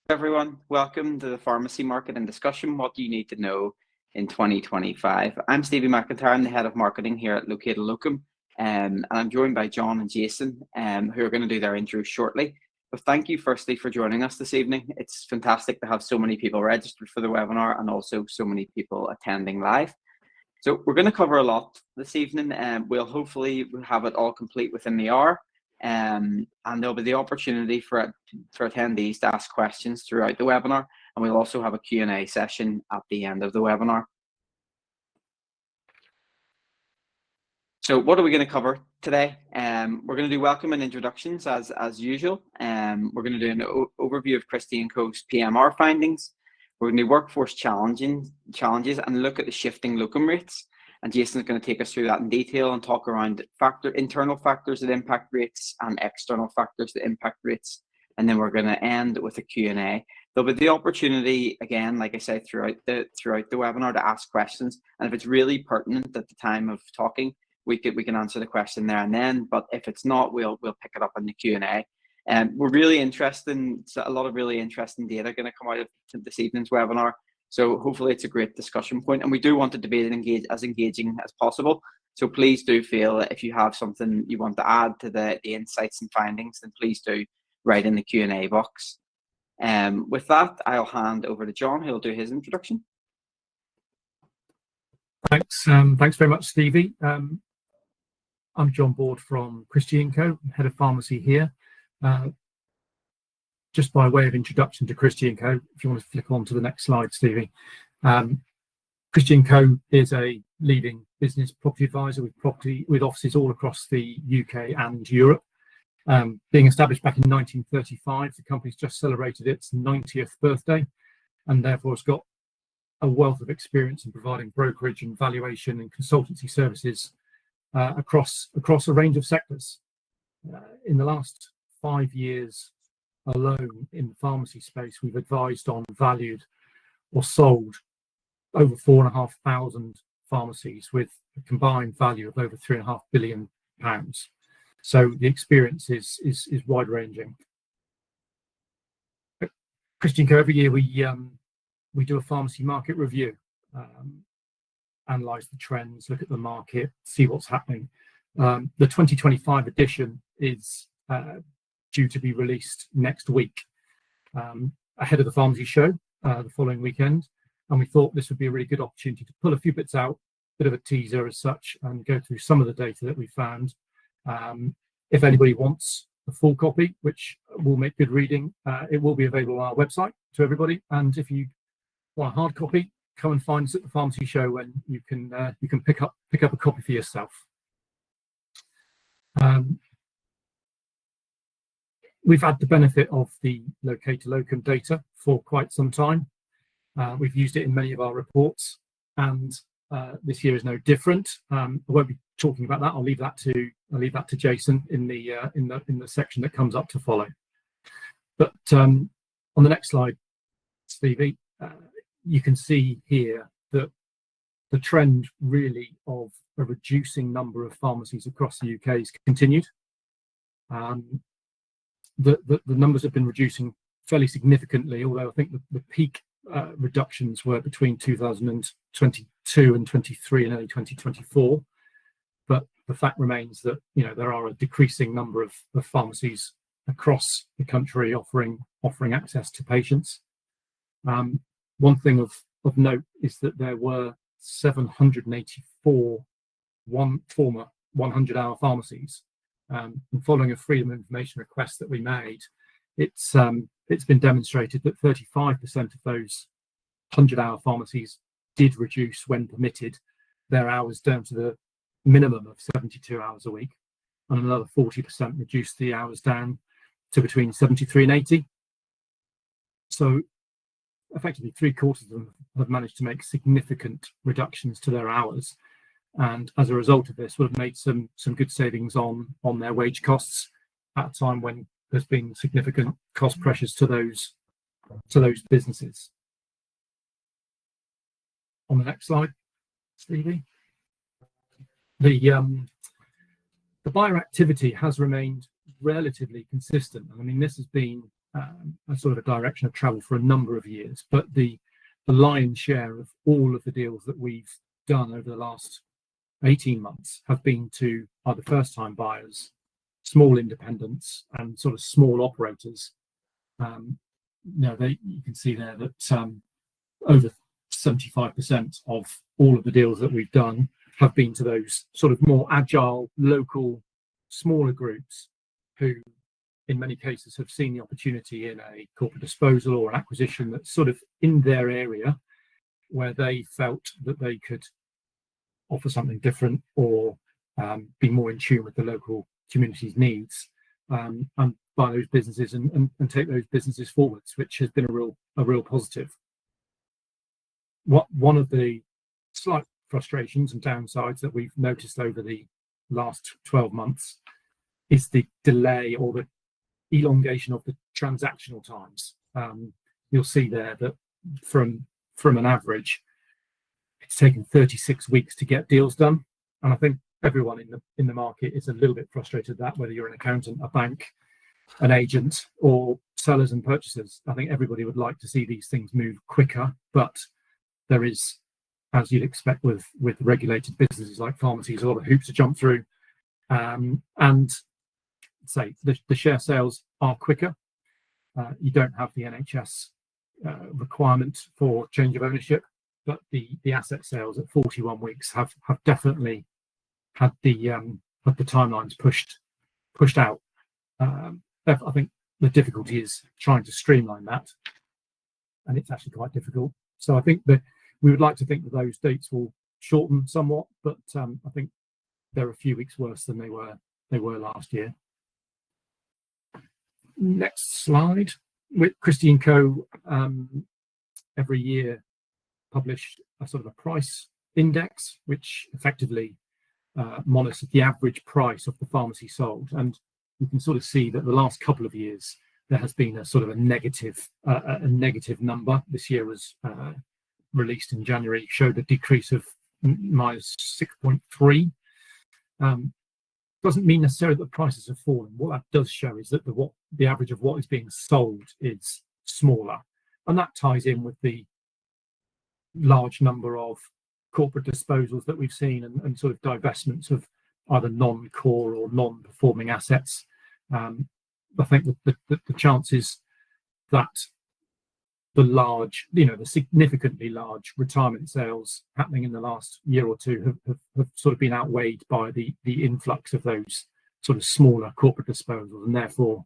Everyone, welcome to the Pharmacy Market and Discussion. What do you need to know in 2025? I'm Stevie McIntyre. I'm the head of marketing here at Locum, and I'm joined by John and Jason, who are going to do their intro shortly. But thank you firstly for joining us this evening. It's fantastic to have so many people registered for the webinar and also so many people attending live. So we're going to cover a lot this evening, and we'll hopefully have it all complete within the hour. And there'll be the opportunity for attendees to ask questions throughout the webinar, and we'll also have a Q&A session at the end of the webinar. So what are we going to cover today? We're going to do welcome and introductions as usual. We're going to do an overview of Christie Co's PMR findings. We're going to do workforce challenges and look at the shifting locum rates. And Jason is going to take us through that in detail and talk around internal factors that impact rates and external factors that impact rates. And then we're going to end with a Q&A. There'll be the opportunity, again, like I said, throughout the webinar to ask questions. And if it's really pertinent at the time of talking, we can answer the question there and then. But if it's not, we'll pick it up in the Q&A. We're really interested in a lot of really interesting data going to come out of this evening's webinar. So hopefully it's a great discussion point, and we do want it to be as engaging as possible. So please do feel that if you have something you want to add to the insights and findings, then please do write in the Q&A box. With that, I'll hand over to John, who'll do his introduction. Thanks very much, Stevie. I'm John Board from Christie Co, head of pharmacy here. Just by way of introduction to Christie Co, if you want to flick on to the next slide, Stevie. Christie Co is a leading business property advisor with offices all across the UK and Europe. Being established back in 1935, the company's just celebrated its 90th birthday, and therefore has got a wealth of experience in providing brokerage and valuation and consultancy services across a range of sectors. In the last 5 years alone in the pharmacy space, we've advised on, valued or sold over 4,500 pharmacies with a combined value of over £3.5 billion. So the experience is wide ranging. At Christie Co, every year we do a pharmacy market review, analyse the trends, look at the market, see what's happening. The 2025 edition is due to be released next week, ahead of the pharmacy show the following weekend, and we thought this would be a really good opportunity to pull a few bits out, bit of a teaser as such, and go through some of the data that we found. If anybody wants the full copy, which will make good reading, it will be available on our website to everybody, and if you want a hard copy, come and find us at the pharmacy show when you can pick up a copy for yourself. We've had the benefit of the Locum data for quite some time. We've used it in many of our reports, and this year is no different. I won't be talking about that. I'll leave that to Jason in the section that comes up to follow. But on the next slide, Stevie, you can see here that the trend really of a reducing number of pharmacies across the UK has continued. The numbers have been reducing fairly significantly, although I think the peak reductions were between 2022 and 23 and early 2024. But the fact remains that there are a decreasing number of pharmacies across the country offering access to patients. One thing of note is that there were 784 former 100-hour pharmacies. And following a freedom of information request that we made, it's been demonstrated that 35% of those 100-hour pharmacies did reduce, when permitted, their hours down to the minimum of 72 hours a week, and another 40% reduced the hours down to between 73 and 80. So effectively 3/4 of them have managed to make significant reductions to their hours, and as a result of this would have made some good savings on their wage costs at a time when there's been significant cost pressures to those businesses. On the next slide, Stevie. The buyer activity has remained relatively consistent. I mean, this has been a sort of a direction of travel for a number of years. But the lion's share of all of the deals that we've done over the last 18 months have been to either first-time buyers, small independents, and sort of small operators. You can see there that over 75% of all of the deals that we've done have been to those sort of more agile, local, smaller groups who, in many cases, have seen the opportunity in a corporate disposal or an acquisition that's sort of in their area, where they felt that they could offer something different or be more in tune with the local community's needs, and buy those businesses and take those businesses forwards, which has been a real positive. One of the slight frustrations and downsides that we've noticed over the last 12 months is the delay or the elongation of the transactional times. You'll see there that from an average, it's taken 36 weeks to get deals done, and I think everyone in the market is a little bit frustrated at that, whether you're an accountant, a bank, an agent, or sellers and purchasers. I think everybody would like to see these things move quicker, but there is, as you'd expect with regulated businesses like pharmacies, a lot of hoops to jump through. And say the share sales are quicker. You don't have the NHS requirement for change of ownership, but the asset sales at 41 weeks have definitely had the timelines pushed out. I think the difficulty is trying to streamline that, and it's actually quite difficult. So I think that we would like to think that those dates will shorten somewhat, but I think they're a few weeks worse than they were last year. Next slide. With Christie Co, every year publish a sort of a price index, which effectively monitors the average price of the pharmacy sold. And you can sort of see that the last couple of years there has been a sort of a negative number. This year was released in January, showed a decrease of minus 6.3. Doesn't mean necessarily that prices have fallen. What that does show is that the average of what is being sold is smaller, and that ties in with the large number of corporate disposals that we've seen and sort of divestments of either non-core or non-performing assets. I think the chances that the significantly large retirement sales happening in the last year or two have sort of been outweighed by the influx of those sort of smaller corporate disposals, and therefore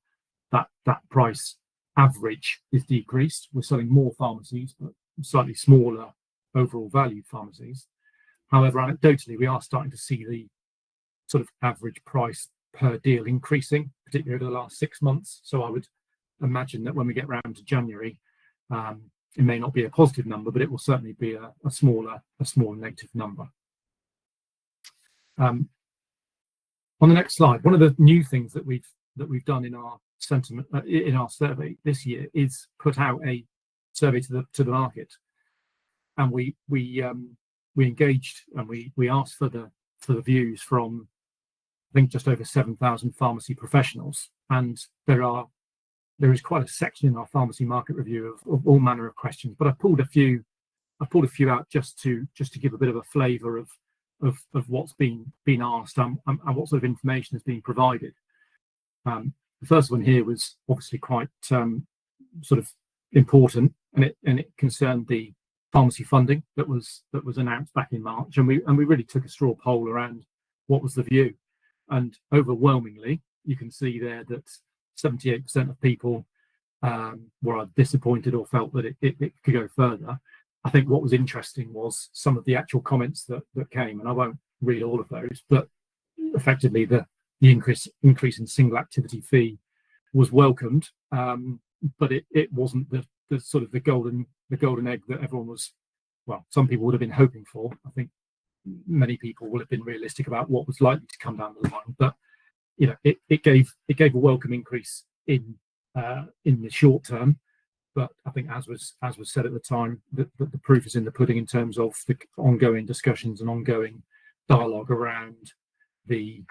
that price average is decreased. We're selling more pharmacies, but slightly smaller overall value pharmacies. However, anecdotally, we are starting to see the sort of average price per deal increasing, particularly over the last 6 months. So I would imagine that when we get round to January, it may not be a positive number, but it will certainly be a small negative number. On the next slide, one of the new things that we've done in our sentiment in our survey this year is put out a survey to the market, and we engaged and we asked for the views from, I think, just over 7,000 pharmacy professionals, and there is quite a section in our pharmacy market review of all manner of questions. But I pulled a few out just to give a bit of a flavour of what's been asked and what sort of information has been provided. The first one here was obviously quite sort of important, and it concerned the pharmacy funding that was announced back in March, and we really took a straw poll around what was the view, and overwhelmingly you can see there that 78% of people were either disappointed or felt that it could go further. I think what was interesting was some of the actual comments that came, and I won't read all of those, but effectively the increase in single activity fee was welcomed, but it wasn't the sort of the golden egg that everyone was, well, some people would have been hoping for. I think many people will have been realistic about what was likely to come down the line, but it gave a welcome increase in the short term. But I think, as was said at the time, the proof is in the pudding in terms of the ongoing discussions and ongoing dialogue around the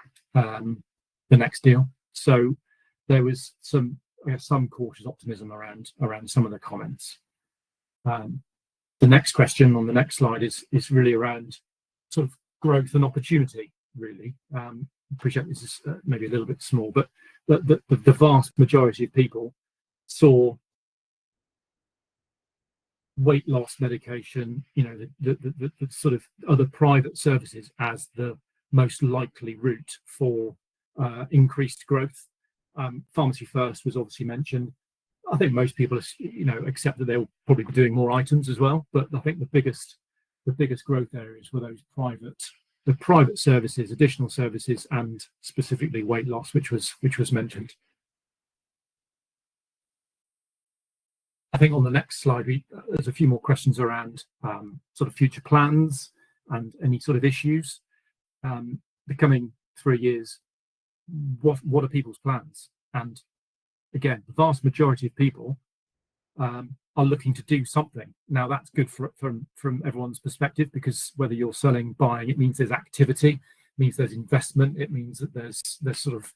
next deal. So there was some some cautious optimism around some of the comments. The next question on the next slide is really around sort of growth and opportunity. Really, appreciate this is maybe a little bit small, but the vast majority of people saw weight loss medication, the sort of other private services as the most likely route for increased growth. Pharmacy first was obviously mentioned. I think most people, accept that they'll probably be doing more items as well. But I think the biggest growth areas were those private services, additional services, and specifically weight loss, which was mentioned. I think on the next slide, there's a few more questions around sort of future plans and any sort of issues. The coming 3 years, what are people's plans? And again, the vast majority of people are looking to do something. Now, that's good from everyone's perspective, because whether you're selling, buying, it means there's activity, it means there's investment, it means that there's sort of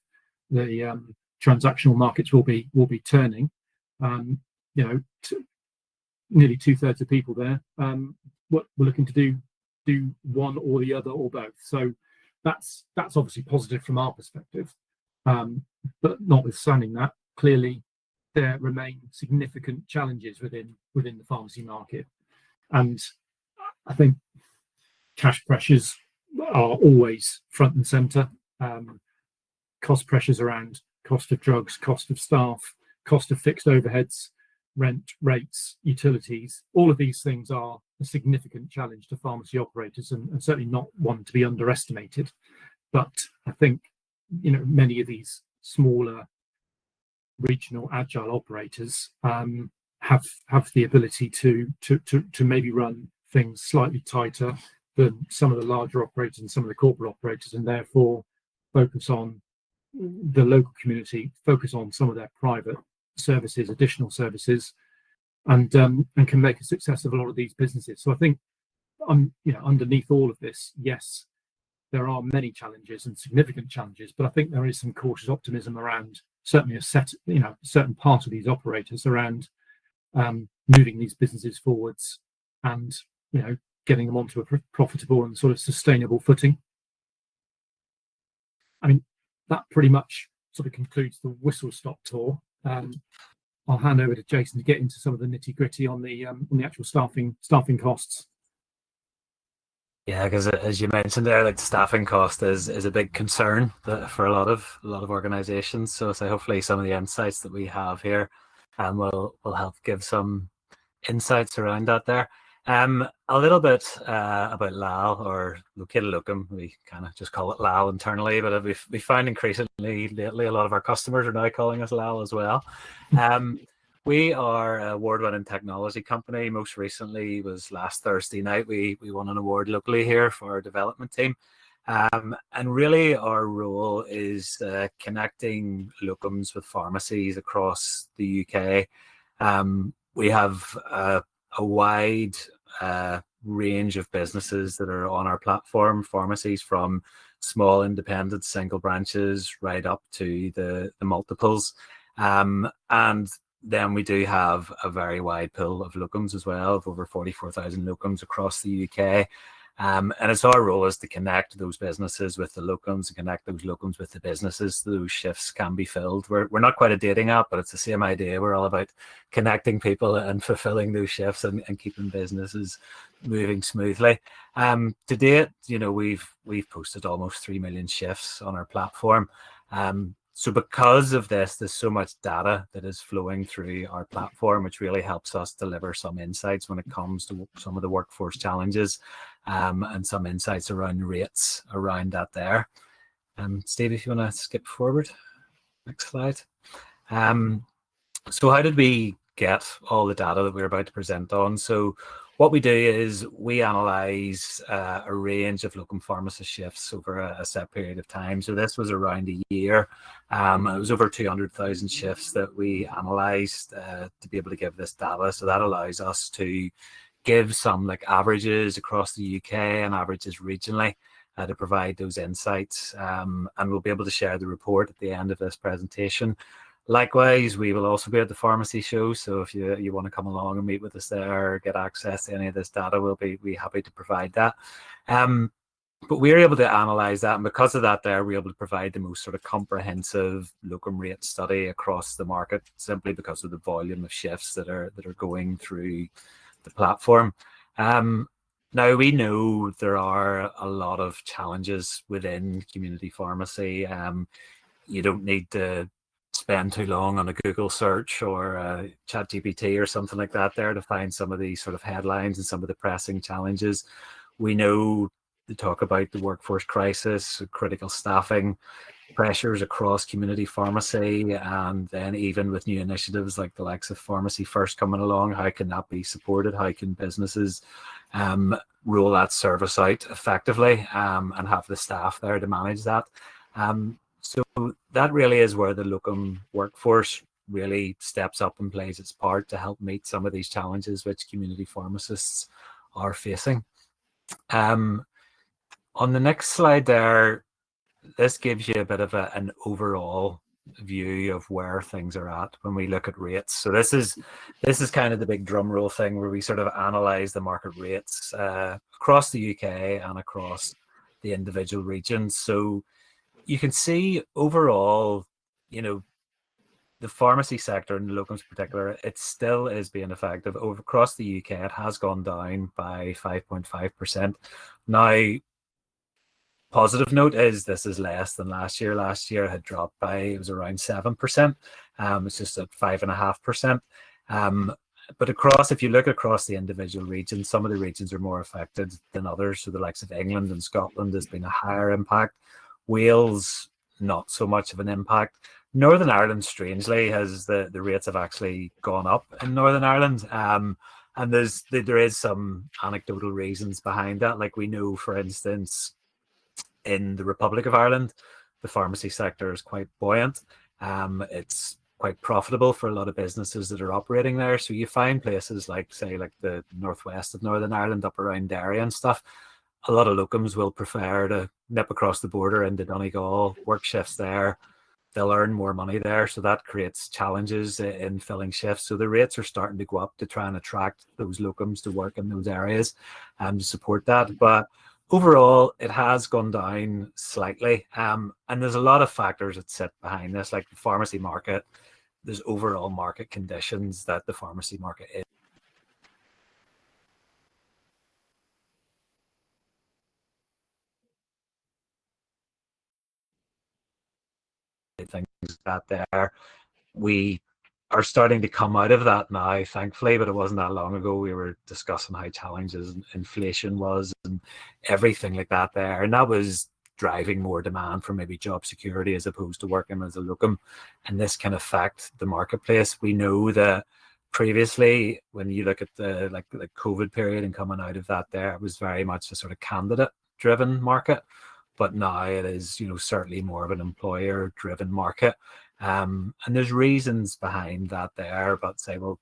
the transactional markets will be turning. Nearly 2/3 of people there we're looking to do one or the other or both. So that's obviously positive from our perspective. But notwithstanding that, clearly there remain significant challenges within the pharmacy market, and I think cash pressures are always front and centre. Cost pressures around cost of drugs, cost of staff, cost of fixed overheads, rent, rates, utilities, all of these things are a significant challenge to pharmacy operators, and certainly not one to be underestimated. But I think many of these smaller regional agile operators have the ability to maybe run things slightly tighter than some of the larger operators and some of the corporate operators, and therefore focus on the local community, focus on some of their private services, additional services, and can make a success of a lot of these businesses. So I think underneath all of this, yes, there are many challenges and significant challenges, but I think there is some cautious optimism around certainly certain part of these operators around moving these businesses forwards and getting them onto a profitable and sort of sustainable footing. I mean, that pretty much sort of concludes the whistle-stop tour. I'll hand over to Jason to get into some of the nitty-gritty on the actual staffing costs. Yeah, because as you mentioned there, like the staffing cost is a big concern for a lot of organisations. So hopefully some of the insights that we have here will help give some insights around that there. A little bit about LAL, or located Locum. We kind of just call it LAL internally, but we find increasingly lately a lot of our customers are now calling us LAL as well. We are an award-winning technology company. Most recently was last Thursday night. We won an award locally here for our development team. And really our role is connecting locums with pharmacies across the UK. We have a wide range of businesses that are on our platform, pharmacies from small independent single branches right up to the multiples. And then we do have a very wide pool of locums as well, of over 44,000 locums across the UK. And it's our role is to connect those businesses with the locums and connect those locums with the businesses so those shifts can be filled. We're not quite a dating app, but it's the same idea. We're all about connecting people and fulfilling those shifts and keeping businesses moving smoothly. To date, we've posted almost 3 million shifts on our platform. So because of this, there's so much data that is flowing through our platform, which really helps us deliver some insights when it comes to some of the workforce challenges, and some insights around rates around that there. Steve, if you want to skip forward, next slide. So how did we get all the data that we're about to present on? So what we do is we analyse a range of locum pharmacist shifts over a set period of time. So this was around a year. It was over 200,000 shifts that we analysed to be able to give this data. So that allows us to give some averages across the UK and averages regionally to provide those insights. And we'll be able to share the report at the end of this presentation. Likewise, we will also be at the pharmacy show. So if you want to come along and meet with us there, or get access to any of this data, we'll be happy to provide that. But we're able to analyze that, and because of that we're able to provide the most sort of comprehensive locum rate study across the market, simply because of the volume of shifts that are going through the platform. Now, we know there are a lot of challenges within community pharmacy. You don't need to spend too long on a Google search or a ChatGPT or something like that there to find some of these sort of headlines and some of the pressing challenges. We know to talk about the workforce crisis, critical staffing pressures across community pharmacy, and then even with new initiatives like the likes of Pharmacy First coming along, how can that be supported? How can businesses roll that service out effectively and have the staff there to manage that? So that really is where the locum workforce really steps up and plays its part to help meet some of these challenges which community pharmacists are facing. On the next slide there, this gives you a bit of an overall view of where things are at when we look at rates. So this is kind of the big drum roll thing where we sort of analyze the market rates across the UK and across the individual regions. So you can see overall, the pharmacy sector and the locums in particular, it still is being effective. Across the UK, it has gone down by 5.5%. Now, positive note is this is less than last year. Last year it had dropped by, it was around 7%. It's just at 5.5%. But if you look across the individual regions, some of the regions are more affected than others. So the likes of England and Scotland has been a higher impact. Wales, not so much of an impact. Northern Ireland, strangely, has the rates have actually gone up in Northern Ireland. And there is some anecdotal reasons behind that. Like we know, for instance, in the Republic of Ireland, the pharmacy sector is quite buoyant. It's quite profitable for a lot of businesses that are operating there. So you find places like, say, like the northwest of Northern Ireland, up around Derry and stuff, a lot of locums will prefer to nip across the border into Donegal, work shifts there. They'll earn more money there, so that creates challenges in filling shifts. So the rates are starting to go up to try and attract those locums to work in those areas and to support that. But overall, it has gone down slightly. And there's a lot of factors that sit behind this, like the pharmacy market. There's overall market conditions that the pharmacy market is. Things that there. We are starting to come out of that now, thankfully, but it wasn't that long ago. We were discussing how challenges inflation was and everything like that there. And that was driving more demand for maybe job security as opposed to working as a locum. And this can affect the marketplace. We know that previously, when you look at the COVID period and coming out of that there, it was very much a sort of candidate-driven market. But now it is, certainly more of an employer-driven market. And there's reasons behind that there, but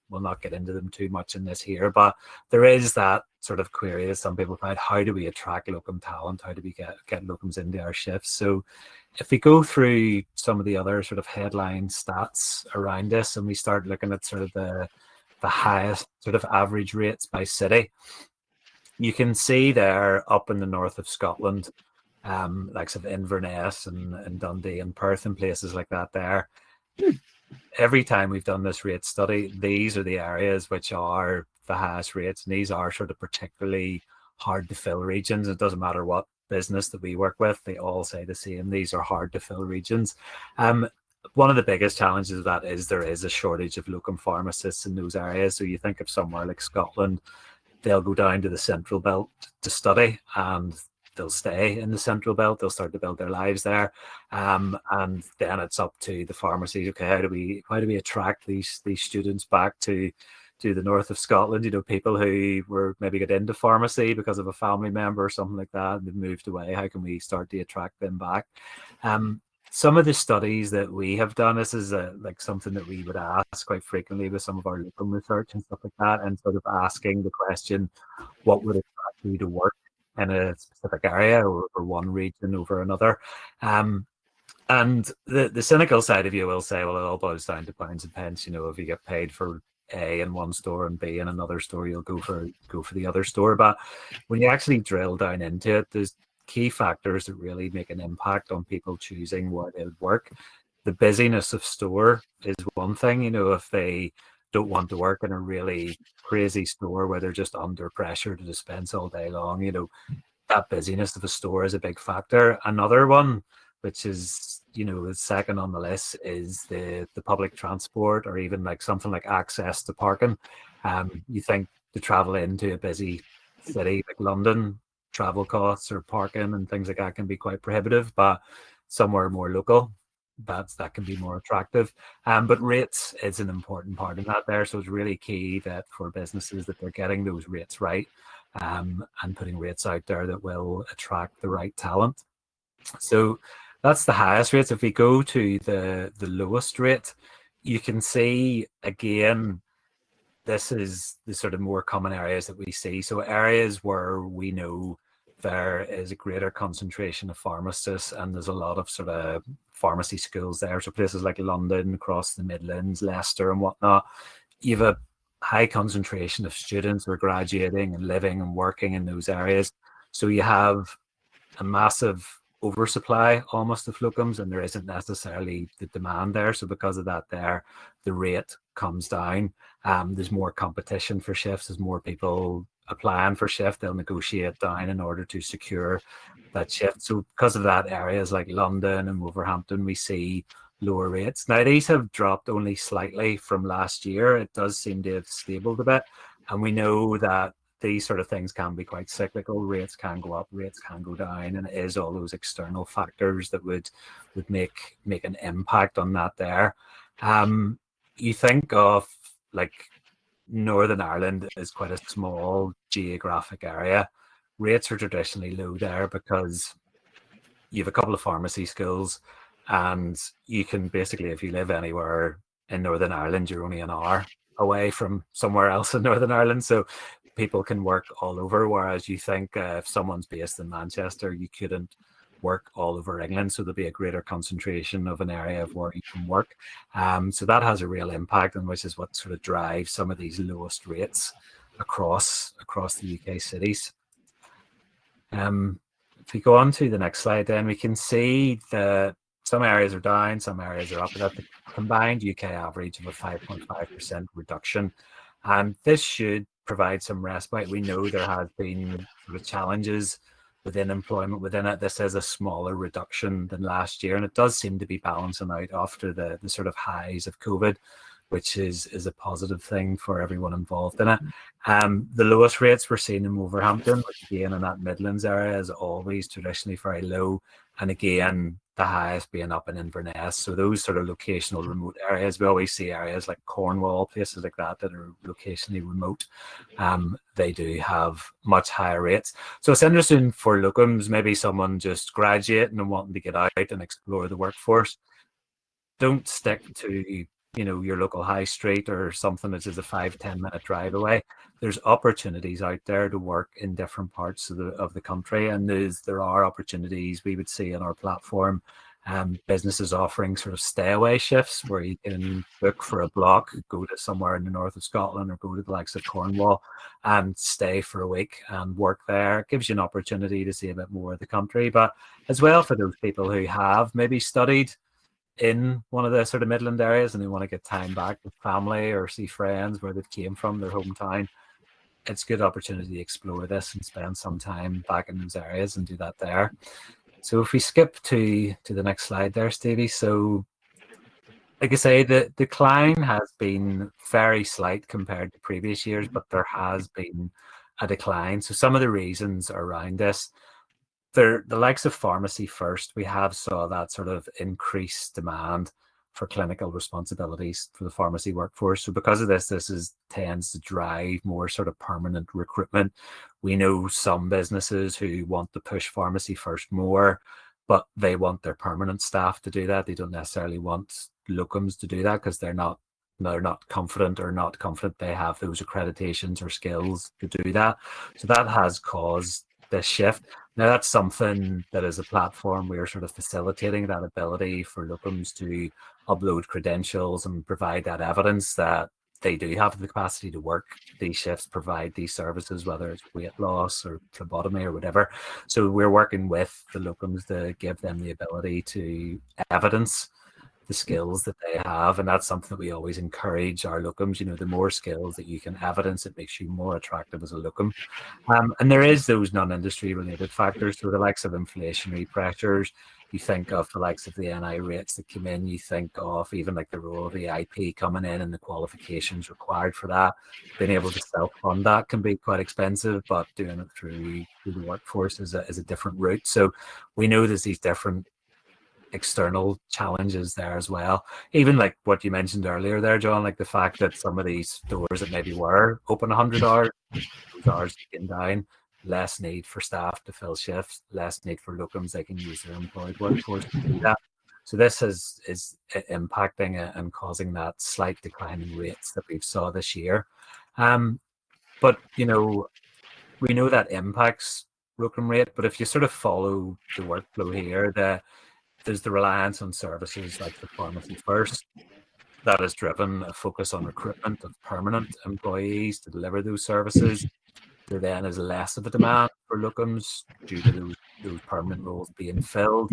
we'll not get into them too much in this here. But there is that sort of query that some people find: how do we attract locum talent? How do we get locums into our shifts? So if we go through some of the other sort of headline stats around this, and we start looking at sort of the highest sort of average rates by city, you can see there up in the north of Scotland, like of Inverness and Dundee and Perth and places like that there. Every time we've done this rate study, these are the areas which are the highest rates, and these are sort of particularly hard to fill regions. It doesn't matter what business that we work with, they all say the same: these are hard to fill regions. One of the biggest challenges of that is there is a shortage of locum pharmacists in those areas. So you think of somewhere like Scotland, they'll go down to the Central Belt to study, and they'll stay in the Central Belt. They'll start to build their lives there, and then it's up to the pharmacies. Okay, how do we attract these students back to the north of Scotland? People who were maybe get into pharmacy because of a family member or something like that, and they've moved away. How can we start to attract them back? Some of the studies that we have done, this is like something that we would ask quite frequently with some of our local research and stuff like that, and sort of asking the question, what would attract you to work in a specific area or one region over another? And the cynical side of you will say, well, it all boils down to pounds and pence. You know, if you get paid for A in one store and B in another store, you'll go for the other store. But when you actually drill down into it, there's key factors that really make an impact on people choosing where they would work. The busyness of store is one thing. You know, if they don't want to work in a really crazy store where they're just under pressure to dispense all day long, you know, that busyness of a store is a big factor. Another one, which is, you know, is second on the list, is the public transport, or even like something like access to parking. You think to travel into a busy city like London, travel costs or parking and things like that can be quite prohibitive, but somewhere more local, that can be more attractive. But rates is an important part of that there. So it's really key that for businesses that they're getting those rates right, and putting rates out there that will attract the right talent. So that's the highest rates. If we go to the lowest rate, you can see again, this is the sort of more common areas that we see. So areas where we know there is a greater concentration of pharmacists, and there's a lot of sort of pharmacy schools there. So places like London, across the Midlands, Leicester and whatnot, you have a high concentration of students who are graduating and living and working in those areas. So you have a massive oversupply almost of locums, and there isn't necessarily the demand there. So because of that there, the rate comes down. There's more competition for shifts. There's more people applying for shift. They'll negotiate down in order to secure that shift. So because of that, areas like London and Wolverhampton, we see lower rates. Now, these have dropped only slightly from last year. It does seem to have stabled a bit. And we know that these sort of things can be quite cyclical. Rates can go up, rates can go down, and it is all those external factors that would make an impact on that there. You think of like Northern Ireland is quite a small geographic area. Rates are traditionally low there because you have a couple of pharmacy schools, and you can basically, if you live anywhere in Northern Ireland, you're only an hour away from somewhere else in Northern Ireland. So people can work all over, whereas you think if someone's based in Manchester, you couldn't work all over England. So there'll be a greater concentration of an area of where you can work. So that has a real impact, and which is what sort of drives some of these lowest rates across the UK cities. If we go on to the next slide, then we can see that some areas are down, some areas are up. But that's a combined UK average of a 5.5% reduction. And this should provide some respite. We know there has been sort of challenges within employment within it. This is a smaller reduction than last year, and it does seem to be balancing out after the sort of highs of COVID, which is a positive thing for everyone involved in it. The lowest rates we're seeing in Wolverhampton, which again in that Midlands area is always traditionally very low, and again the highest being up in Inverness. So those sort of locational remote areas, we always see areas like Cornwall, places like that are locationally remote. They do have much higher rates. So it's interesting for locums, maybe someone just graduating and wanting to get out and explore the workforce. Don't stick to your local high street or something that is a 5-10 minute drive away. There's opportunities out there to work in different parts of the country, and there are opportunities we would see on our platform. Businesses offering sort of stay away shifts where you can book for a block, go to somewhere in the north of Scotland or go to the likes of Cornwall and stay for a week and work there. It gives you an opportunity to see a bit more of the country, but as well for those people who have maybe studied in one of the sort of Midland areas and they want to get time back with family or see friends where they came from, their hometown. It's a good opportunity to explore this and spend some time back in those areas and do that there. So if we skip to the next slide there, Stevie. So like I say, the decline has been very slight compared to previous years, but there has been a decline. So some of the reasons around this, the likes of pharmacy first, we have saw that sort of increased demand for clinical responsibilities for the pharmacy workforce. So because of this tends to drive more sort of permanent recruitment. We know some businesses who want to push pharmacy first more, but they want their permanent staff to do that. They don't necessarily want locums to do that because they're not confident they have those accreditations or skills to do that. So that has caused this shift. Now, that's something that as a platform, we're sort of facilitating that ability for locums to upload credentials and provide that evidence that they do have the capacity to work these shifts, provide these services, whether it's weight loss or phlebotomy or whatever. So we're working with the locums to give them the ability to evidence the skills that they have, and that's something that we always encourage our locums. You know, the more skills that you can evidence, it makes you more attractive as a locum. And there is those non-industry related factors, so the likes of inflationary pressures. You think of the likes of the NI rates that come in, you think of even like the role of the IP coming in and the qualifications required for that. Being able to self-fund that can be quite expensive, but doing it through the workforce is a different route. So we know there's these different external challenges there as well. Even like what you mentioned earlier there, John, like the fact that some of these stores that maybe were open 100 hours, those hours taken down, less need for staff to fill shifts, less need for locums, they can use their employed workforce to do that. So this is impacting and causing that slight decline in rates that we've saw this year. But, you know, we know that impacts locum rate, but if you sort of follow the workflow here, there's the reliance on services like the Pharmacy First that has driven a focus on recruitment of permanent employees to deliver those services. There then is less of a demand for locums due to those permanent roles being filled.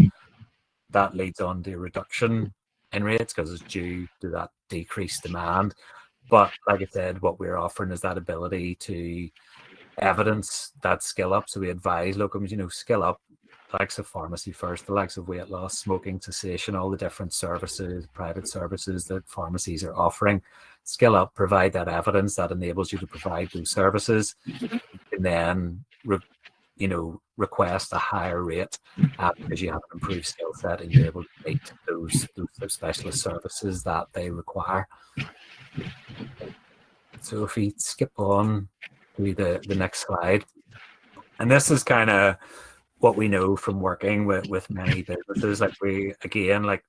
That leads on to a reduction in rates because it's due to that decreased demand. But like I said, what we're offering is that ability to evidence that skill up. So we advise locums, you know, skill up, the likes of Pharmacy First, the likes of weight loss, smoking cessation, all the different services, private services that pharmacies are offering. Skill up, provide that evidence that enables you to provide those services, and then request a higher rate because you have an improved skill set and you're able to meet those specialist services that they require. So if we skip on to the next slide, and this is kind of what we know from working with many businesses. Like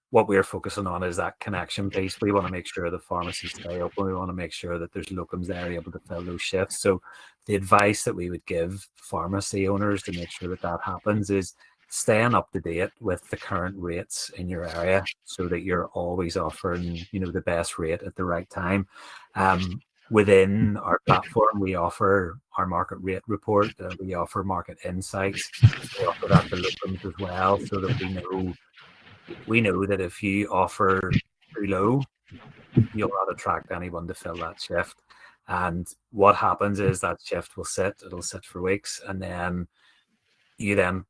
what we're focusing on is that connection piece. We want to make sure the pharmacies stay open. We want to make sure that there's locums there able to fill those shifts. So the advice that we would give pharmacy owners to make sure that happens is staying up to date with the current rates in your area so that you're always offering, you know, the best rate at the right time. Within our platform, we offer our market rate report. We offer market insights. We offer that to locums as well, so that we know that if you offer too low, you'll not attract anyone to fill that shift. And what happens is that shift will it'll sit for weeks, and then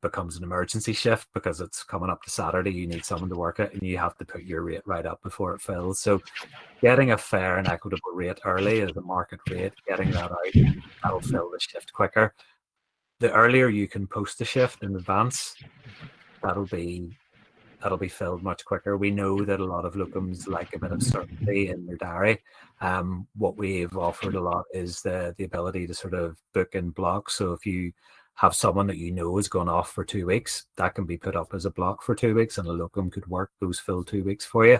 becomes an emergency shift because it's coming up to Saturday, you need someone to work it, and you have to put your rate right up before it fills. So getting a fair and equitable rate early is the market rate, getting that out, that'll fill the shift quicker. The earlier you can post the shift in advance, that'll be filled much quicker. We know that a lot of locums like a bit of certainty in their diary. What we've offered a lot is the ability to sort of book in blocks. So if you have someone that you know is going off for 2 weeks, that can be put up as a block for 2 weeks, and a locum could work those full 2 weeks for you.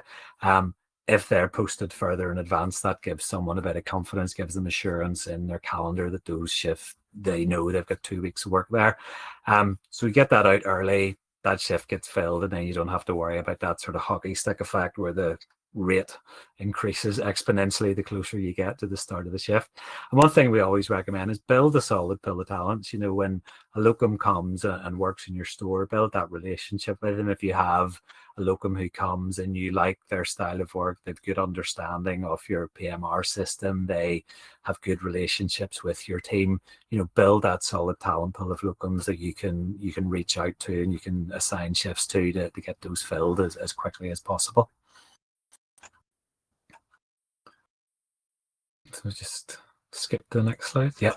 If they're posted further in advance, that gives someone a bit of confidence, gives them assurance in their calendar that those shifts, they know they've got 2 weeks of work there. So we get that out early, that shift gets filled, and then you don't have to worry about that sort of hockey stick effect where the rate increases exponentially the closer you get to the start of the shift. And one thing we always recommend is build a solid pool of talents. You know, when a locum comes and works in your store, build that relationship with them. If you have a locum who comes and you like their style of work, they've good understanding of your PMR system, they have good relationships with your team, you know, build that solid talent pool of locums that you can reach out to and you can assign shifts to get those filled as quickly as possible. So just skip to the next slide. Yeah.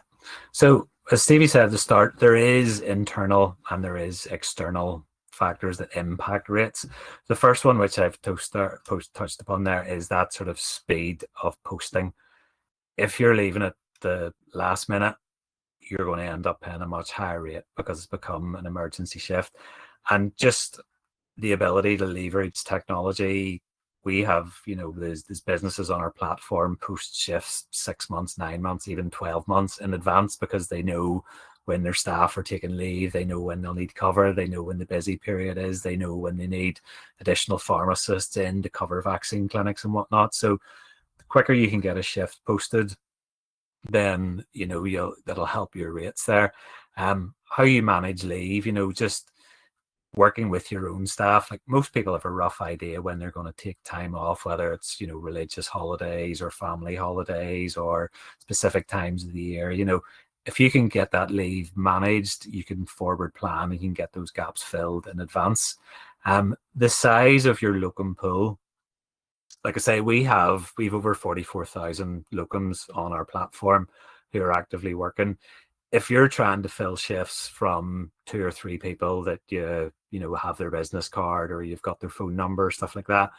So as Stevie said at the start, there is internal and there is external factors that impact rates. The first one, which I've touched upon there, is that sort of speed of posting. If you're leaving at the last minute, you're going to end up paying a much higher rate because it's become an emergency shift. And just the ability to leverage technology, we have, you know, there's businesses on our platform post shifts 6 months, 9 months, even 12 months in advance because they know when their staff are taking leave, they know when they'll need cover, they know when the busy period is, they know when they need additional pharmacists in to cover vaccine clinics and whatnot. So the quicker you can get a shift posted, then that'll help your rates there. How you manage leave, just working with your own staff. Like, most people have a rough idea when they're going to take time off, whether it's religious holidays or family holidays or specific times of the year. If you can get that leave managed, you can forward plan, you can get those gaps filled in advance. The size of your locum pool, like I say, we've over 44,000 locums on our platform who are actively working. If you're trying to fill shifts from 2 or 3 people that you have their business card or you've got their phone number, stuff like that,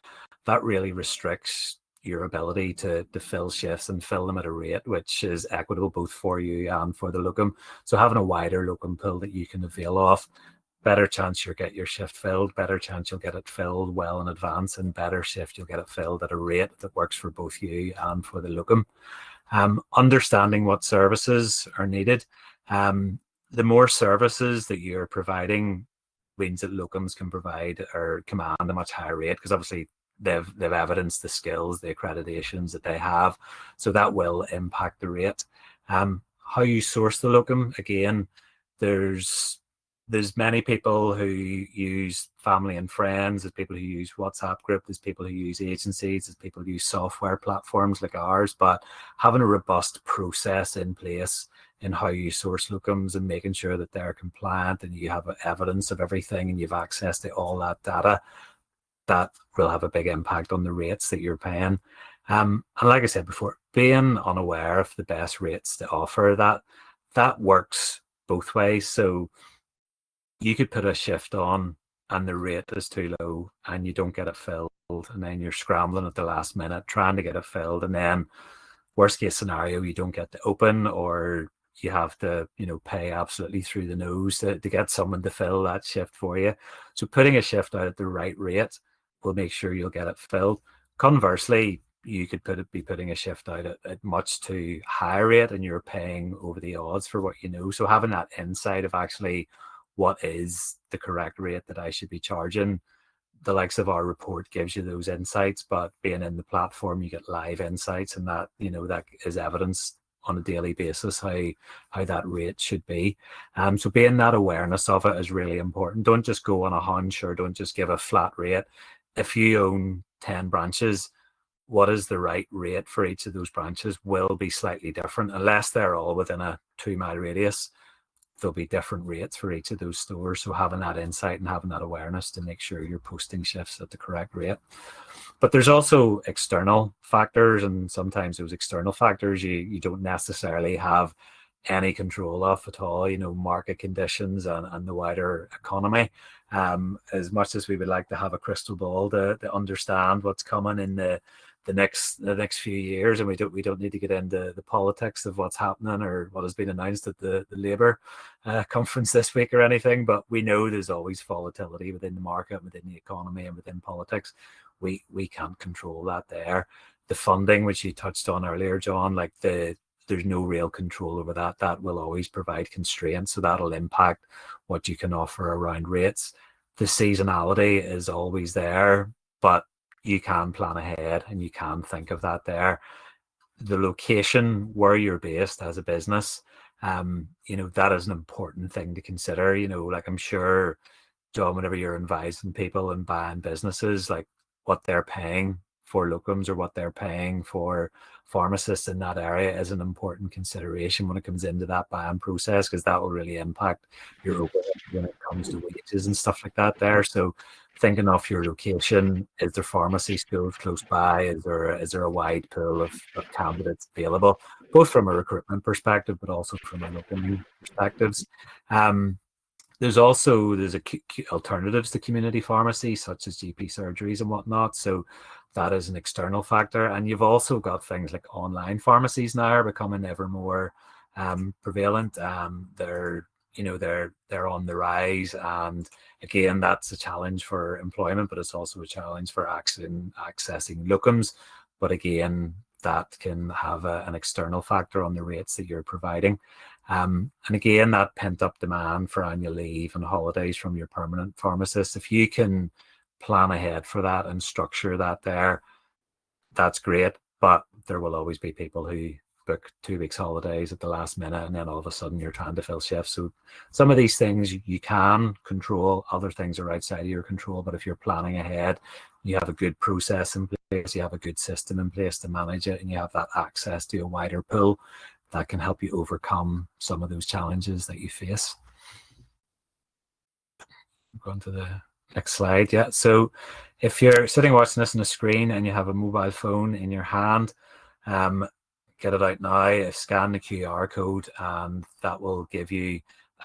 that really restricts your ability to fill shifts and fill them at a rate which is equitable both for you and for the locum. So having a wider locum pool that you can avail of, better chance you'll get your shift filled, better chance you'll get it filled well in advance, and better shift you'll get it filled at a rate that works for both you and for the locum. Understanding what services are needed. The more services that you're providing means that locums can provide or command a much higher rate, because obviously they've evidenced the skills, the accreditations that they have, so that will impact the rate. How you source the locum, again, there's many people who use family and friends, there's people who use WhatsApp group, there's people who use agencies, there's people who use software platforms like ours, but having a robust process in place in how you source locums and making sure that they're compliant and you have evidence of everything and you've access to all that data, that will have a big impact on the rates that you're paying. And like I said before, being unaware of the best rates to offer, that works both ways. So you could put a shift on and the rate is too low and you don't get it filled, and then you're scrambling at the last minute trying to get it filled, and then worst case scenario, you don't get to open, or you have to pay absolutely through the nose to get someone to fill that shift for you. So putting a shift out at the right rate will make sure you'll get it filled. Conversely, you could be putting a shift out at much too high rate and you're paying over the odds for what So having that insight of actually what is the correct rate that I should be charging, the likes of our report gives you those insights, but being in the platform, you get live insights, and that that is evidence on a daily basis how that rate should be. So being that awareness of it is really important. Don't just go on a hunch, or don't just give a flat rate. If you own 10 branches, what is the right rate for each of those branches will be slightly different, unless they're all within a 2-mile radius. There'll be different rates for each of those stores. So having that insight and having that awareness to make sure you're posting shifts at the correct rate. But there's also external factors, and sometimes those external factors you don't necessarily have any control of at all, market conditions and the wider economy. As much as we would like to have a crystal ball to understand what's coming in the next few years, and we don't need to get into the politics of what's happening or what has been announced at the Labour conference this week or anything, but we know there's always volatility within the market, within the economy, and within politics. We can't control that there. The funding, which you touched on earlier, John, there's no real control over that. That will always provide constraints, so that'll impact what you can offer around rates. The seasonality is always there, but you can plan ahead and you can think of that there. The location where you're based as a business, that is an important thing to consider. Like, I'm sure, John, whenever you're advising people and buying businesses, like what they're paying for locums or what they're paying for pharmacists in that area is an important consideration when it comes into that buying process, because that will really impact your overhead when it comes to wages and stuff like that there. So thinking of your location, is there pharmacy schools close by? Is there a wide pool of candidates available, both from a recruitment perspective, but also from a locum perspectives? There's alternatives to community pharmacy, such as GP surgeries and whatnot. So that is an external factor. And you've also got things like online pharmacies now are becoming ever more prevalent. They're on the rise, and again, that's a challenge for employment, but it's also a challenge for accessing locums. But again, that can have an external factor on the rates that you're providing. And again, that pent up demand for annual leave and holidays from your permanent pharmacist, if you can plan ahead for that and structure that there, that's great. But there will always be people who book 2 weeks holidays at the last minute, and then all of a sudden you're trying to fill shifts. So some of these things you can control, other things are outside of your control. But if you're planning ahead, you have a good process in place, you have a good system in place to manage it, and you have that access to a wider pool, that can help you overcome some of those challenges that you face. Go on to the next slide. Yeah. So if you're sitting watching this on a screen and you have a mobile phone in your hand, get it out now, scan the QR code, and that will give you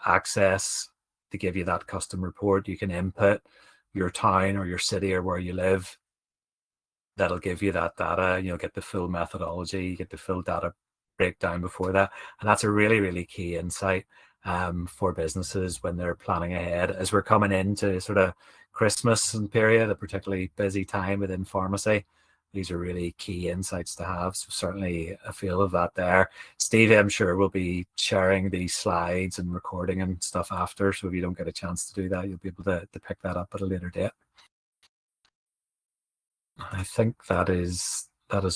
access to give you that custom report. You can input your town or your city or where you live. That'll give you that data. You'll get the full methodology, you get the full data breakdown before that. And that's a really, really key insight for businesses when they're planning ahead. As we're coming into sort of Christmas and period, a particularly busy time within pharmacy, these are really key insights to have. So certainly a feel of that there. Steve, I'm sure, will be sharing these slides and recording and stuff after. So if you don't get a chance to do that, you'll be able to pick that up at a later date. I think that is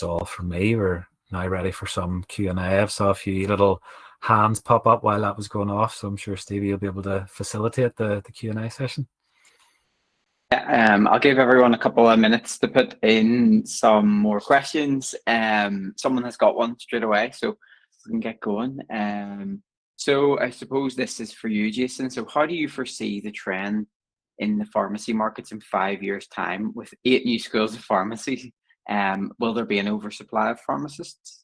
all from me. We're now ready for some Q&A. I saw a few little hands pop up while that was going off, so I'm sure Stevie will be able to facilitate the Q&A session. Yeah, I'll give everyone a couple of minutes to put in some more questions. Someone has got one straight away, so we can get going. So I suppose this is for you, Jason. So how do you foresee the trend in the pharmacy markets in 5 years' time with 8 new schools of pharmacy? Will there be an oversupply of pharmacists?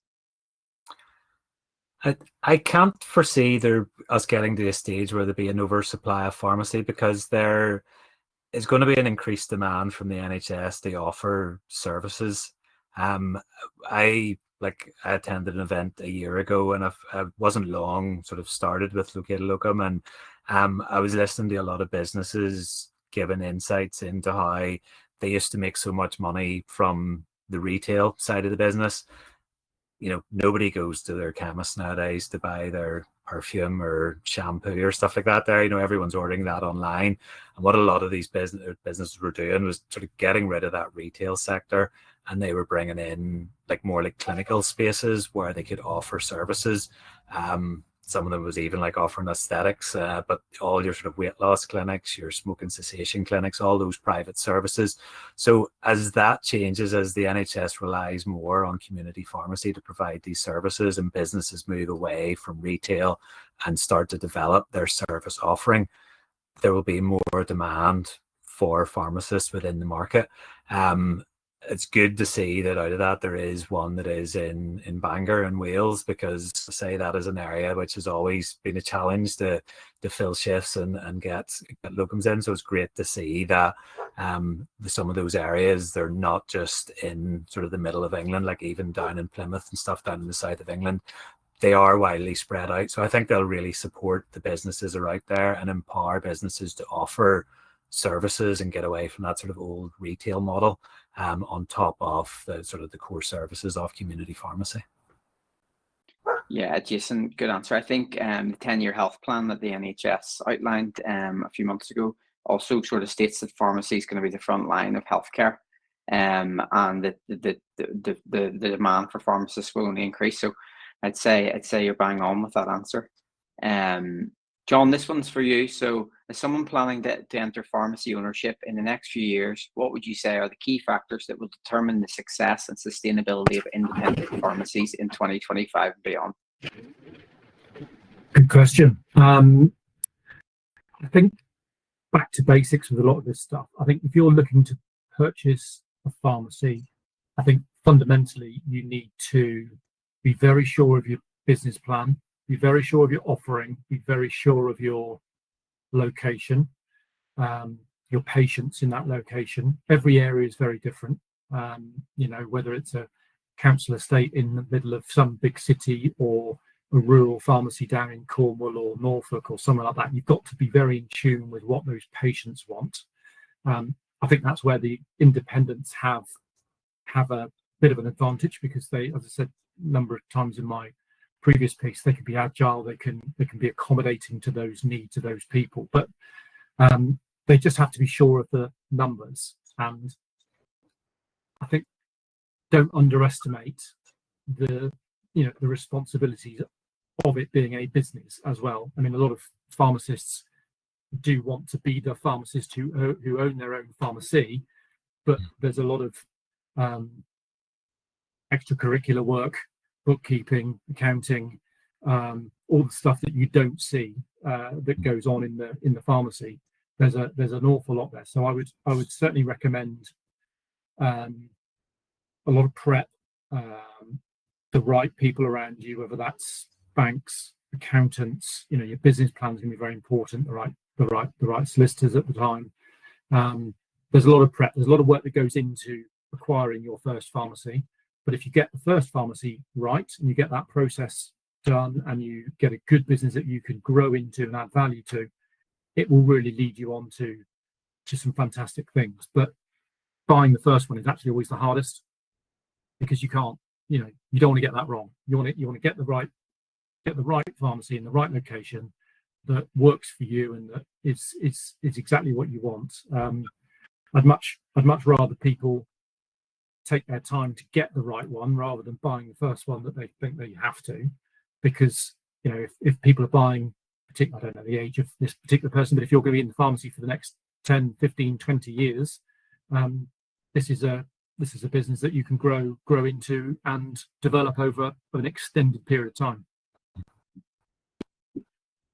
I can't foresee us getting to a stage where there'll be an oversupply of pharmacy, because there is going to be an increased demand from the NHS to offer services. I attended an event a year ago, and I wasn't long sort of started with Located Locum, and I was listening to a lot of businesses giving insights into how they used to make so much money from the retail side of the business. You know, nobody goes to their chemist nowadays to buy their perfume or shampoo or stuff like that there. You know, everyone's ordering that online. And what a lot of these businesses were doing was sort of getting rid of that retail sector, and they were bringing in more like clinical spaces where they could offer services. Some of them was even like offering aesthetics, but all your sort of weight loss clinics, your smoking cessation clinics, all those private services. So as that changes, as the NHS relies more on community pharmacy to provide these services, and businesses move away from retail and start to develop their service offering, there will be more demand for pharmacists within the market. It's good to see that out of that there is one that is in Bangor in Wales, because I say that is an area which has always been a challenge to fill shifts and get locums in. So it's great to see that some of those areas, they're not just in sort of the middle of England, like even down in Plymouth and stuff down in the south of England. They are widely spread out. So I think they'll really support the businesses that are out there and empower businesses to offer services and get away from that sort of old retail model, on top of the sort of the core services of community pharmacy. Yeah, Jason, good answer. I think the 10-year health plan that the NHS outlined a few months ago also sort of states that pharmacy is going to be the front line of healthcare, and that the demand for pharmacists will only increase. So I'd say you're bang on with that answer. John, this one's for you. So as someone planning to enter pharmacy ownership in the next few years, what would you say are the key factors that will determine the success and sustainability of independent pharmacies in 2025 and beyond? Good question. I think back to basics with a lot of this stuff. I think if you're looking to purchase a pharmacy, I think fundamentally you need to be very sure of your business plan, be very sure of your offering, be very sure of your location, your patients in that location. Every area is very different. You know, whether it's a council estate in the middle of some big city or a rural pharmacy down in Cornwall or Norfolk or somewhere like that, you've got to be very in tune with what those patients want. I think that's where the independents have a bit of an advantage, because they, as I said a number of times in my previous piece, they can be agile, they can be accommodating to those needs of those people, but they just have to be sure of the numbers. And I think don't underestimate the responsibilities of it being a business as well. I mean, a lot of pharmacists do want to be the pharmacists who own their own pharmacy, but there's a lot of extracurricular work, bookkeeping, accounting, all the stuff that you don't see that goes on in the pharmacy. There's an awful lot there. So I would certainly recommend a lot of prep, the right people around you, whether that's banks, accountants. Your business plan is going to be very important. The right solicitors at the time. There's a lot of prep. There's a lot of work that goes into acquiring your first pharmacy. But if you get the first pharmacy right and you get that process done and you get a good business that you can grow into and add value to, it will really lead you on to some fantastic things. But buying the first one is actually always the hardest, because you can't, you don't want to get that wrong. You want to get the right pharmacy in the right location that works for you and that is exactly what you want. I'd much rather people take their time to get the right one rather than buying the first one that they think they have to, because if people are buying, particularly, I don't know the age of this particular person, but if you're going to be in the pharmacy for the next 10, 15, 20 years, this is a business that you can grow into and develop over an extended period of time.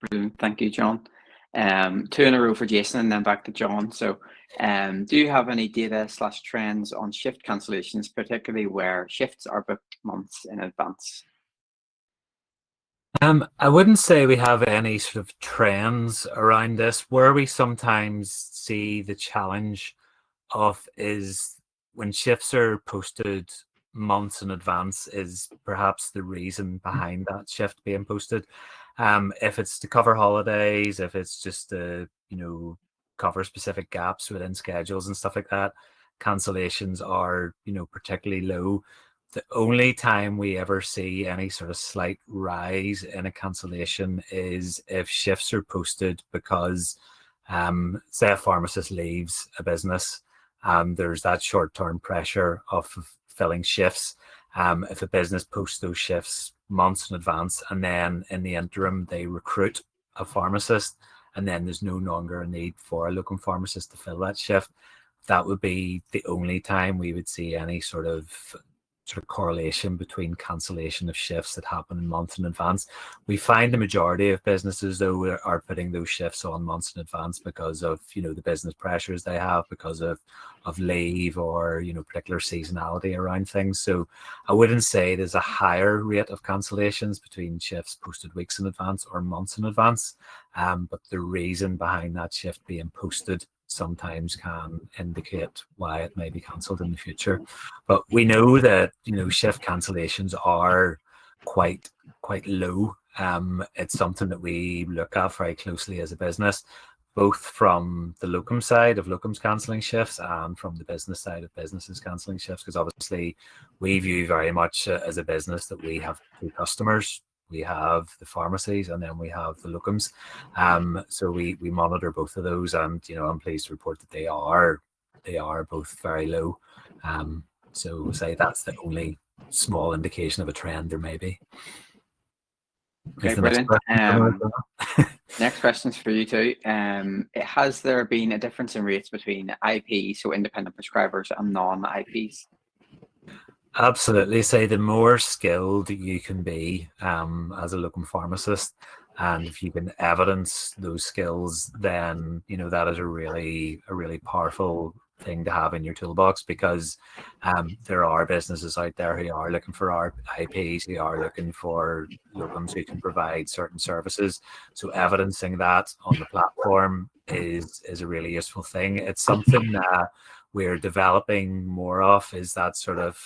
Brilliant. Thank you, John. Two in a row for Jason and then back to John. So do you have any data/trends on shift cancellations, particularly where shifts are booked months in advance? I wouldn't say we have any sort of trends around this. Where we sometimes see the challenge of is when shifts are posted months in advance is perhaps the reason behind that shift being posted. If it's to cover holidays, if it's just to cover specific gaps within schedules and stuff like that, cancellations are particularly low. The only time we ever see any sort of slight rise in a cancellation is if shifts are posted because say a pharmacist leaves a business, there's that short-term pressure of filling shifts. If a business posts those shifts months in advance and then in the interim they recruit a pharmacist and then there's no longer a need for a locum pharmacist to fill that shift, that would be the only time we would see any sort of correlation between cancellation of shifts that happen months in advance. We find the majority of businesses though are putting those shifts on months in advance because of the business pressures they have, because of leave or particular seasonality around things. So I wouldn't say there's a higher rate of cancellations between shifts posted weeks in advance or months in advance, but the reason behind that shift being posted sometimes can indicate why it may be cancelled in the future. But we know that shift cancellations are quite low. It's something that we look at very closely as a business, both from the locum side of locums cancelling shifts and from the business side of businesses cancelling shifts, because obviously we view very much as a business that we have two customers. We have the pharmacies and then we have the locums. So we monitor both of those, and I'm pleased to report that they are both very low. So say that's the only small indication of a trend there may be. Okay, brilliant. Next question's for you too. Has there been a difference in rates between IPs, so independent prescribers, and non-IPs? Absolutely. Say the more skilled you can be as a locum pharmacist, and if you can evidence those skills, then that is a really powerful thing to have in your toolbox, because there are businesses out there who are looking for our IPs, who are looking for locums who can provide certain services. So evidencing that on the platform is a really useful thing. It's something that we're developing more of, is that sort of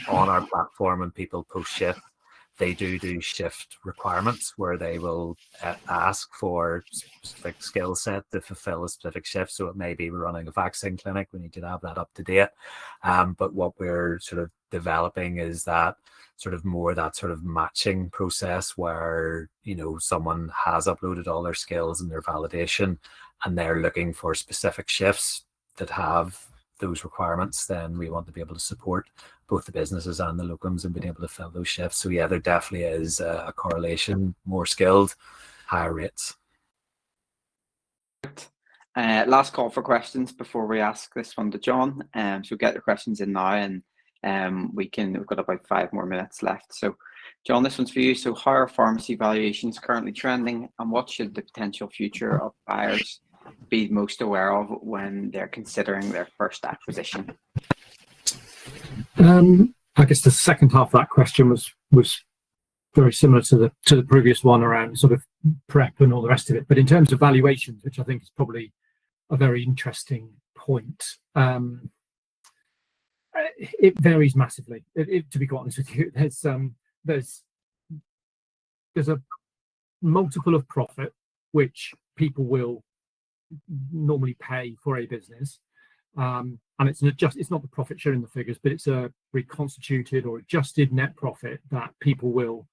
on our platform, when people post shift, they do shift requirements where they will ask for specific skill set to fulfill a specific shift. So it may be we're running a vaccine clinic, we need to have that up to date. But what we're sort of developing is that sort of matching process where, you know, someone has uploaded all their skills and their validation and they're looking for specific shifts that have those requirements. Then we want to be able to support both the businesses and the locums in being able to fill those shifts. So yeah, there definitely is a correlation: more skilled, higher rates. Last call for questions before we ask this one to John. So get your questions in now, and we've got about 5 more minutes left. So John, this one's for you. So how are pharmacy valuations currently trending, and what should the potential future of buyers be most aware of when they're considering their first acquisition? I guess the second half of that question was very similar to the previous one around sort of prep and all the rest of it. But in terms of valuations, which I think is probably a very interesting point, it varies massively. To be quite honest with you, there's a multiple of profit which people will normally pay for a business, and it's not the profit sharing the figures, but it's a reconstituted or adjusted net profit that people will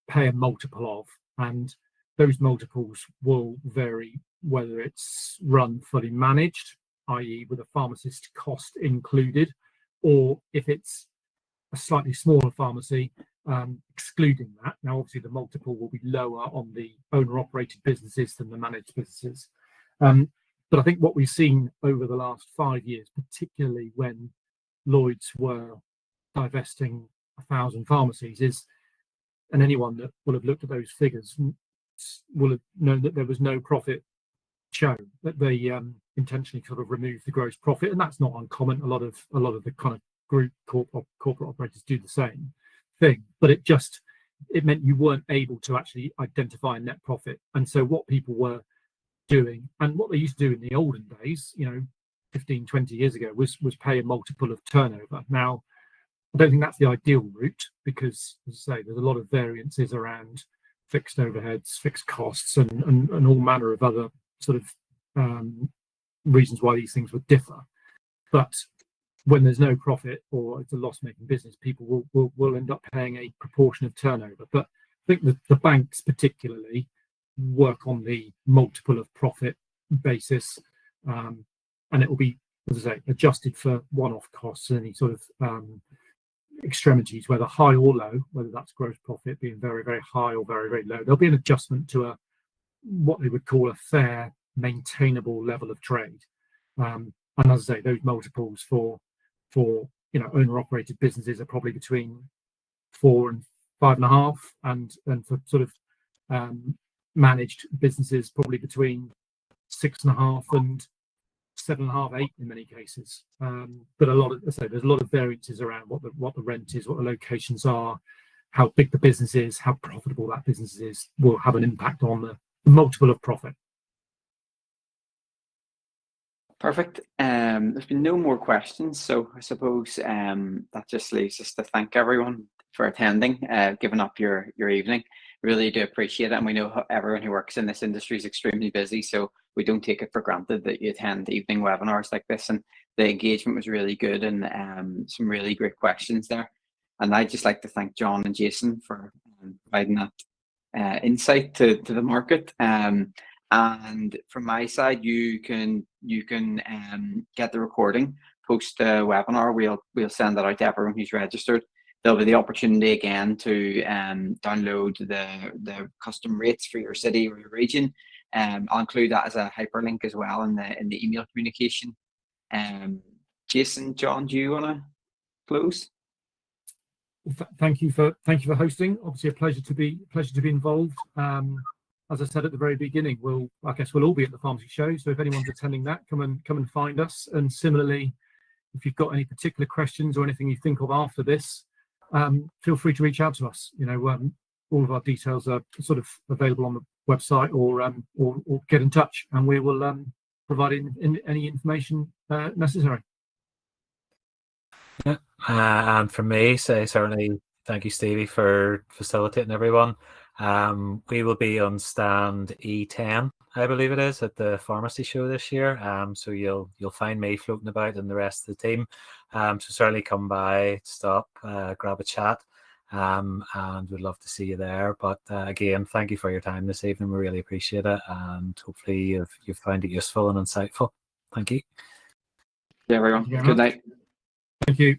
pay a multiple of, and those multiples will vary whether it's run fully managed, i.e. with a pharmacist cost included, or if it's a slightly smaller pharmacy, excluding that. Now obviously the multiple will be lower on the owner-operated businesses than the managed businesses, but I think what we've seen over the last 5 years, particularly when Lloyds were divesting 1,000 pharmacies, is, and anyone that will have looked at those figures will have known that there was no profit shown, that they intentionally sort of removed the gross profit, and that's not uncommon. A lot of the kind of group corporate operators do the same thing, but it meant you weren't able to actually identify a net profit. And so what people were doing, and what they used to do in the olden days, 15, 20 years ago, was pay a multiple of turnover. Now, I don't think that's the ideal route, because, as I say, there's a lot of variances around fixed overheads, fixed costs, and all manner of other sort of reasons why these things would differ. But when there's no profit or it's a loss-making business, people will end up paying a proportion of turnover. But I think the banks particularly work on the multiple of profit basis, and it will be, as I say, adjusted for one-off costs and any sort of extremities, whether high or low, whether that's gross profit being very, very high or very, very low. There'll be an adjustment to what they would call a fair, maintainable level of trade. And as I say, those multiples for owner-operated businesses are probably between 4 and 5.5, and for sort of managed businesses probably between 6.5 and 7.5, 8 in many cases. But there's a lot of variances around what the rent is, what the locations are, how big the business is, how profitable that business is, will have an impact on the multiple of profit. Perfect. There's been no more questions, so I suppose that just leaves us to thank everyone for attending, giving up your evening. Really do appreciate it, and we know everyone who works in this industry is extremely busy, so we don't take it for granted that you attend evening webinars like this. And the engagement was really good, and some really great questions there. And I'd just like to thank John and Jason for providing that insight to the market. And from my side, you can get the recording post the webinar. We'll send that out to everyone who's registered. There'll be the opportunity again to download the custom rates for your city or your region. I'll include that as a hyperlink as well in the email communication. Jason, John, do you want to close? Thank you for hosting. Obviously, a pleasure to be involved. As I said at the very beginning, I guess we'll all be at the pharmacy show. So if anyone's attending that, come and find us. And similarly, if you've got any particular questions or anything you think of after this, feel free to reach out to us. All of our details are sort of available on the website, or get in touch, and we will provide any information necessary. Yeah, and from me, certainly thank you, Stevie, for facilitating everyone. We will be on stand E10, I believe it is, at the pharmacy show this year. So you'll find me floating about and the rest of the team. So certainly come by, stop, grab a chat, and we'd love to see you there. But again, thank you for your time this evening. We really appreciate it, and hopefully you've found it useful and insightful. Thank you. Yeah, everyone. Thank you very Good much. night. Thank you.